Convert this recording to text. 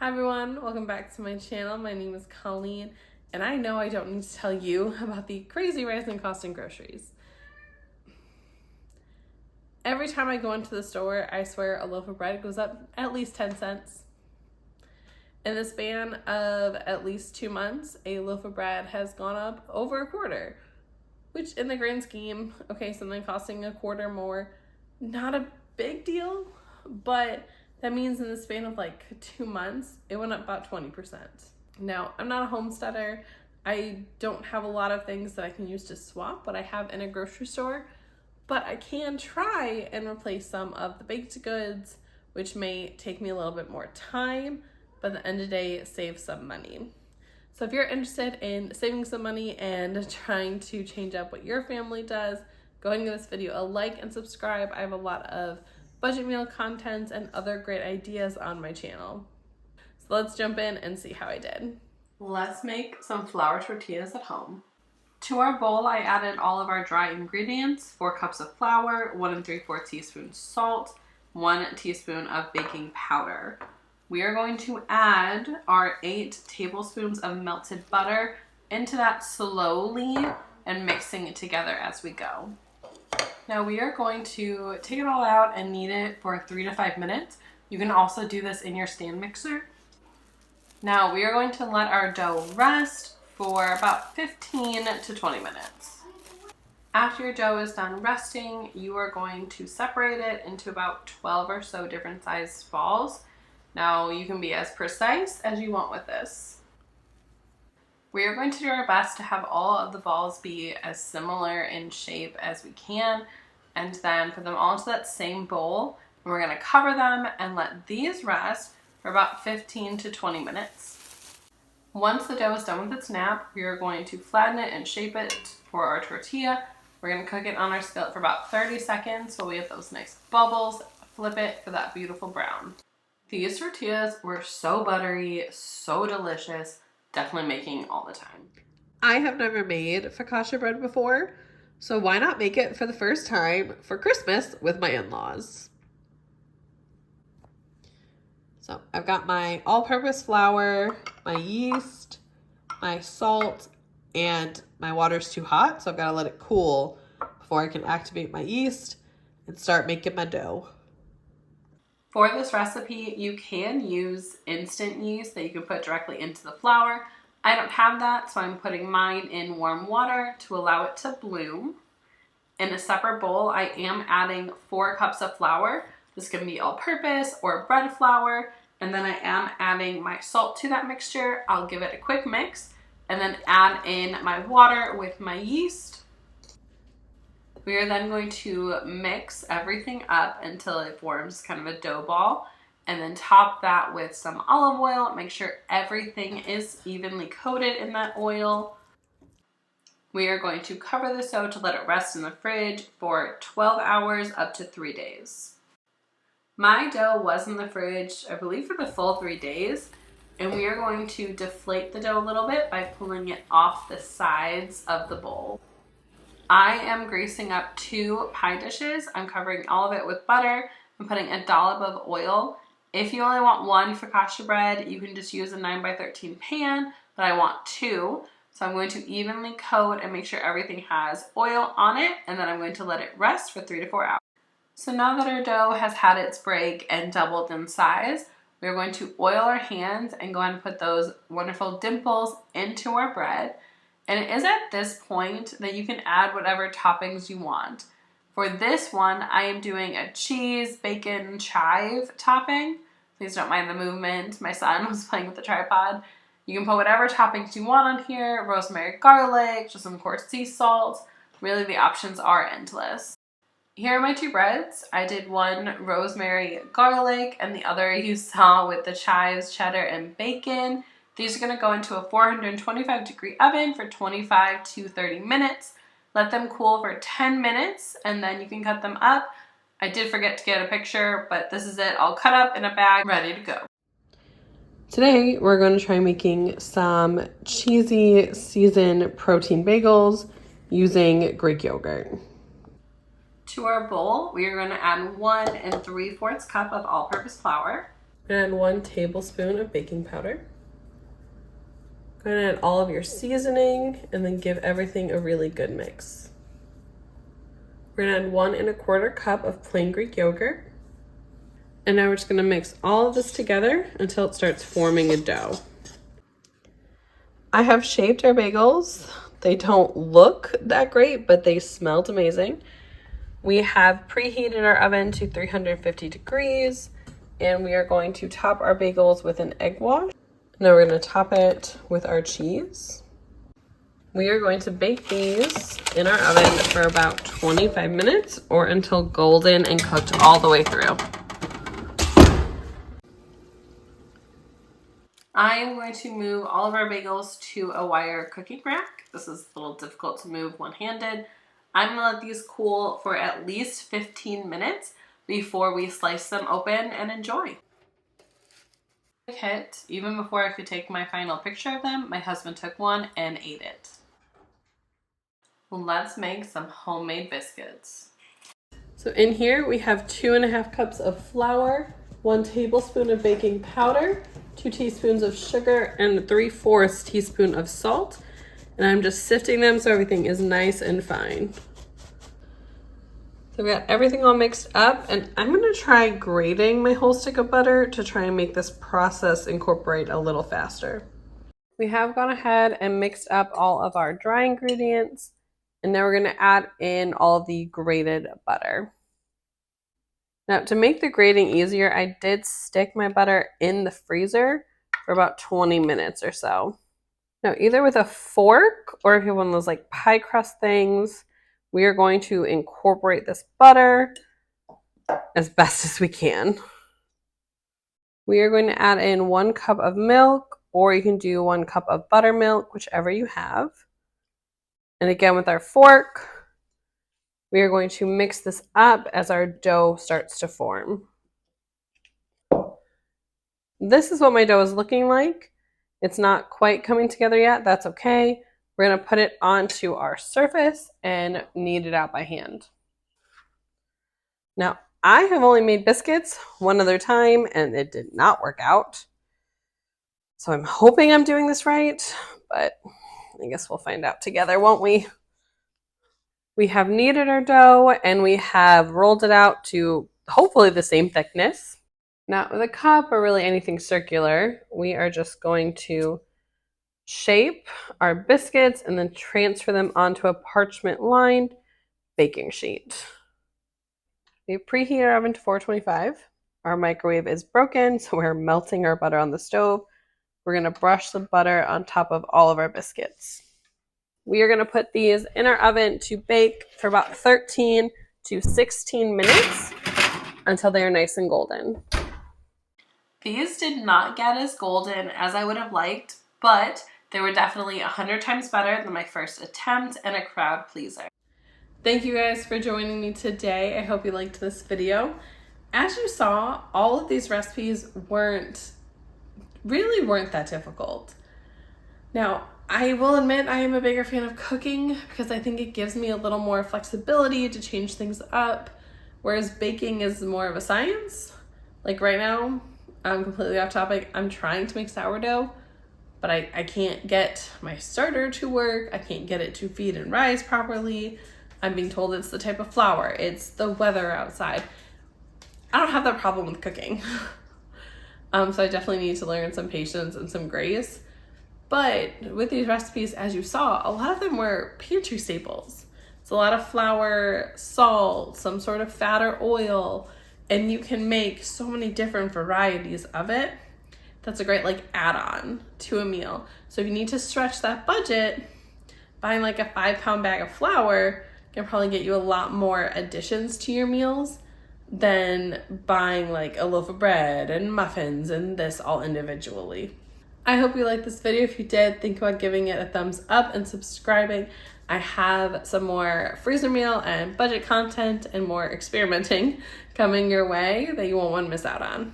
Hi everyone, welcome back to my channel. My name is Colleen, and I know I don't need to tell you about the crazy rising cost in groceries. Every time I go into the store, I swear a loaf of bread goes up at least 10 cents. In the span of at least 2 months, a loaf of bread has gone up over a quarter, which in the grand scheme, okay, something costing a quarter more, not a big deal, but that means in the span of like 2 months, it went up about 20%. Now, I'm not a homesteader. I don't have a lot of things that I can use to swap what I have in a grocery store, but I can try and replace some of the baked goods, which may take me a little bit more time, but at the end of the day, save some money. So if you're interested in saving some money and trying to change up what your family does, go ahead and give this video a like and subscribe. I have a lot of budget meal content and other great ideas on my channel. So let's jump in and see how I did. Let's make some flour tortillas at home. To our bowl, I added all of our dry ingredients: 4 cups of flour, 1 3/4 teaspoons salt, 1 teaspoon of baking powder. We are going to add our 8 tablespoons of melted butter into that slowly and mixing it together as we go. Now we are going to take it all out and knead it for 3 to 5 minutes. You can also do this in your stand mixer. Now we are going to let our dough rest for about 15 to 20 minutes. After your dough is done resting, you are going to separate it into about 12 or so different sized balls. Now you can be as precise as you want with this. We are going to do our best to have all of the balls be as similar in shape as we can, and then put them all into that same bowl. We're going to cover them and let these rest for about 15 to 20 minutes. Once the dough is done with its nap, we are going to flatten it and shape it for our tortilla. We're going to cook it on our skillet for about 30 seconds so we get those nice bubbles. Flip it for that beautiful brown. These tortillas were so buttery, so delicious. Definitely making all the time. I have never made focaccia bread before, so why not make it for the first time for Christmas with my in-laws? So I've got my all-purpose flour, my yeast, my salt, and my water's too hot, so I've got to let it cool before I can activate my yeast and start making my dough. For this recipe, you can use instant yeast that you can put directly into the flour. I don't have that, so I'm putting mine in warm water to allow it to bloom. In a separate bowl, I am adding 4 cups of flour. This can be all-purpose or bread flour. And then I am adding my salt to that mixture. I'll give it a quick mix and then add in my water with my yeast. We are then going to mix everything up until it forms kind of a dough ball, and then top that with some olive oil. Make sure everything is evenly coated in that oil. We are going to cover this dough to let it rest in the fridge for 12 hours up to 3 days. My dough was in the fridge, I believe, for the full 3 days, and we are going to deflate the dough a little bit by pulling it off the sides of the bowl. I am greasing up 2 pie dishes. I'm covering all of it with butter and putting a dollop of oil. If you only want 1 focaccia bread, you can just use a 9x13 pan, but I want 2. So I'm going to evenly coat and make sure everything has oil on it, and then I'm going to let it rest for 3 to 4 hours. So now that our dough has had its break and doubled in size, we're going to oil our hands and go ahead and put those wonderful dimples into our bread. And it is at this point that you can add whatever toppings you want. For this one, I am doing a cheese, bacon, chive topping. Please don't mind the movement. My son was playing with the tripod. You can put whatever toppings you want on here: rosemary, garlic, just some coarse sea salt. Really, the options are endless. Here are my 2 breads. I did one rosemary garlic and the other you saw with the chives, cheddar, and bacon. These are going to go into a 425-degree oven for 25 to 30 minutes. Let them cool for 10 minutes and then you can cut them up. I did forget to get a picture, but this is it all cut up in a bag, ready to go. Today we're going to try making some cheesy seasoned protein bagels using Greek yogurt. To our bowl, we are going to add 1 3/4 cup of all-purpose flour. And 1 tablespoon of baking powder. Go ahead and add all of your seasoning and then give everything a really good mix. We're gonna add 1 1/4 cup of plain Greek yogurt. And now we're just gonna mix all of this together until it starts forming a dough. I have shaped our bagels. They don't look that great, but they smelled amazing. We have preheated our oven to 350 degrees, and we are going to top our bagels with an egg wash. Now we're going to top it with our cheese. We are going to bake these in our oven for about 25 minutes or until golden and cooked all the way through. I am going to move all of our bagels to a wire cooking rack. This is a little difficult to move one-handed. I'm gonna let these cool for at least 15 minutes before we slice them open and enjoy. Hit, even before I could take my final picture of them, my husband took one and ate it. Let's make some homemade biscuits. So in here we have 2.5 cups of flour, 1 tablespoon of baking powder, 2 teaspoons of sugar, and 3/4 teaspoon of salt. And I'm just sifting them so everything is nice and fine. So we got everything all mixed up, and I'm gonna try grating my whole stick of butter to try and make this process incorporate a little faster. We have gone ahead and mixed up all of our dry ingredients, and now we're gonna add in all of the grated butter. Now, to make the grating easier, I did stick my butter in the freezer for about 20 minutes or so. Now, either with a fork or if you have one of those like pie crust things, we are going to incorporate this butter as best as we can. We are going to add in 1 cup of milk, or you can do 1 cup of buttermilk, whichever you have. And again, with our fork, we are going to mix this up as our dough starts to form. This is what my dough is looking like. It's not quite coming together yet. That's okay. We're going to put it onto our surface and knead it out by hand. Now, I have only made biscuits one other time and it did not work out. So I'm hoping I'm doing this right, but I guess we'll find out together, won't we? We have kneaded our dough and we have rolled it out to hopefully the same thickness. Now, with a cup or really anything circular, we are just going to shape our biscuits and then transfer them onto a parchment-lined baking sheet. We preheat our oven to 425. Our microwave is broken, so we're melting our butter on the stove. We're going to brush the butter on top of all of our biscuits. We are going to put these in our oven to bake for about 13 to 16 minutes until they are nice and golden. These did not get as golden as I would have liked, but they were definitely 100 times better than my first attempt and a crowd pleaser. Thank you guys for joining me today. I hope you liked this video. As you saw, all of these recipes really weren't that difficult. Now, I will admit I am a bigger fan of cooking because I think it gives me a little more flexibility to change things up, whereas baking is more of a science. Like right now, I'm completely off topic. I'm trying to make sourdough, but I can't get my starter to work. I can't get it to feed and rise properly. I'm being told it's the type of flour. It's the weather outside. I don't have that problem with cooking. So I definitely need to learn some patience and some grace. But with these recipes, as you saw, a lot of them were pantry staples. It's a lot of flour, salt, some sort of fat or oil, and you can make so many different varieties of it. That's a great like add-on to a meal. So if you need to stretch that budget, buying like a 5-pound bag of flour can probably get you a lot more additions to your meals than buying like a loaf of bread and muffins and this all individually. I hope you liked this video. If you did, think about giving it a thumbs up and subscribing. I have some more freezer meal and budget content and more experimenting coming your way that you won't want to miss out on.